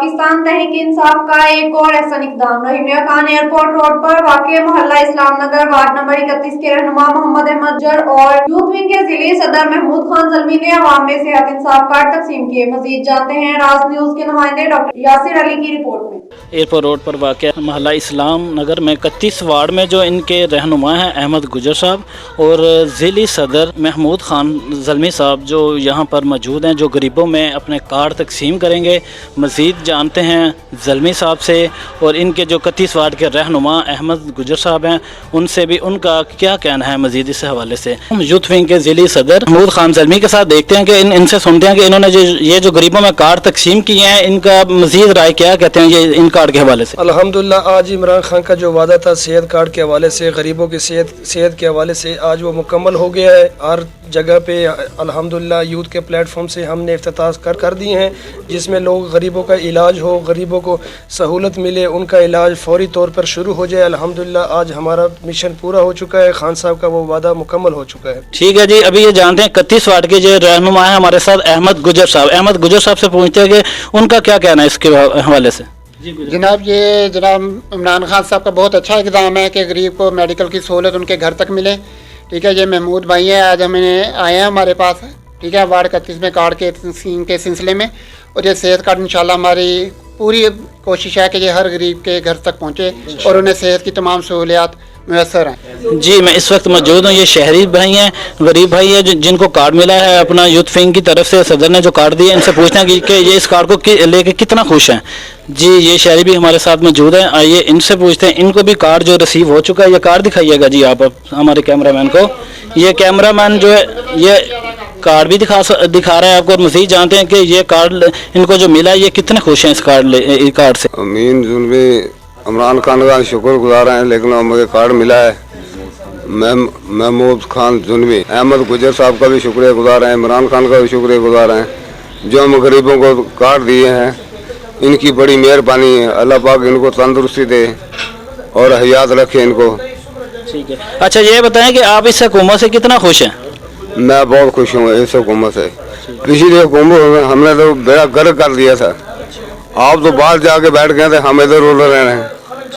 पाकिस्तान तहरीक इंसाफ का एक और ऐसा इकदाम। रहीम मियां खान एयरपोर्ट रोड पर वाक़ मोहल्ला इस्लाम नगर वार्ड नंबर 31 के रहनुमा मोहम्मद अहमद जर और यूथ विंग के जिले सदर महमूद खान ज़ल्मी ने अवाम में सेहत इंसाफ कार्ड तकसीम किए। मजीद जानते हैं राज न्यूज के नुमाइंदे डॉक्टर यासिर अली की रिपोर्ट में। एयरपोर्ट रोड पर वाक़ मोहल्ला इस्लाम नगर में 31 वार्ड में जो इनके रहनुमा हैं अहमद गुजर साहब और ज़िली सदर महमूद खान ज़ल्मी साहब जो यहाँ पर मौजूद हैं, जो गरीबों में अपने कार्ड तकसीम करेंगे। मज़ीद जानते हैं ज़ल्मी साहब से और इनके जो 31 वार्ड के रहनुमा अहमद गुजर साहब हैं उनसे भी उनका क्या कहना है मज़ीद इस हवाले से। हम यूथ विंग के ज़िली सदर महमूद खान ज़ल्मी के साथ देखते हैं कि इनसे सुनते हैं कि इन्होंने ये जो गरीबों में कार्ड तकसीम किए हैं इनका मज़ीद राय क्या कहते हैं ये इन कार्ड के हवाले से। अल्हम्दुलिल्लाह आज इमरान खान का जो वादा था सेहत कार्ड के हवाले से, गरीबों की सेहत के हवाले से आज वो मुकम्मल हो गया है। हर जगह पे अल्हम्दुलिल्लाह यूथ के प्लेटफॉर्म से हमने इफ्तिताह कर दिए हैं जिसमें लोग गरीबों का इलाज हो, गरीबों को सहूलत मिले, उनका इलाज फौरी तौर पर शुरू हो जाए। अल्हम्दुलिल्लाह आज हमारा मिशन पूरा हो चुका है, खान साहब का वो वादा मुकम्मल हो चुका है। ठीक है जी, अभी ये जानते हैं 31 वार्ड के जो रहनुमा है हमारे साथ अहमद गुजर साहब। अहमद गुजर साहब से पूछते हैं कि उनका क्या कहना है इसके हवाले से। जनाब ये जनाब इमरान खान साहब का बहुत अच्छा इक़दाम है कि गरीब को मेडिकल की सहूलत उनके घर तक मिले। ठीक है, ये महमूद भाई हैं, आज हमें आए हैं हमारे पास, ठीक है, वार्ड 31 में कार्ड के सिलसिले में। और ये सेहत कार्ड इंशाल्लाह हमारी पूरी कोशिश है कि ये हर गरीब के घर तक पहुँचे और उन्हें सेहत की तमाम सहूलियात मैसर हैं। जी मैं इस वक्त मौजूद हूँ, ये शहरी भाई हैं, गरीब भाई है जिनको कार्ड मिला है अपना यूथ विंग की तरफ से, सदर ने जो कार्ड दिया, इनसे पूछना है कि ये इस कार्ड को लेके कितना खुश हैं। जी ये शहरी भी हमारे साथ मौजूद हैं, आइए इनसे पूछते हैं। इनको भी कार्ड जो रिसीव हो चुका है, ये कार्ड दिखाइएगा जी आप हमारे कैमरामैन को। ये कैमरामैन जो है ये कार्ड भी दिखा रहा है आपको। और मज़ीद जानते हैं कि ये कार्ड इनको जो मिला है ये कितने खुश हैं इस कार्ड से। अमीन जुल्मी इमरान खान का शुक्रगुजार हैं, लेकिन मुझे कार्ड मिला है। महमूद खान जुल्मी अहमद गुजर साहब का भी शुक्रिया गुजार हैं, इमरान खान का भी शुक्रिया गुजार हैं जो हम गरीबों को कार्ड दिए हैं। इनकी बड़ी मेहरबानी है, अल्लाह पाक इनको तंदुरुस्ती दे और हयात रखे इनको। ठीक है, अच्छा ये बताएं कि आप इस हुकूमत से कितना खुश हैं। मैं बहुत खुश हूँ इस हुकूमत से। पिछली हुकूमत में हमने तो बेड़ा गर्क कर दिया था, आप तो बाहर जाके बैठ गए थे, हम इधर उधर रह रहे हैं।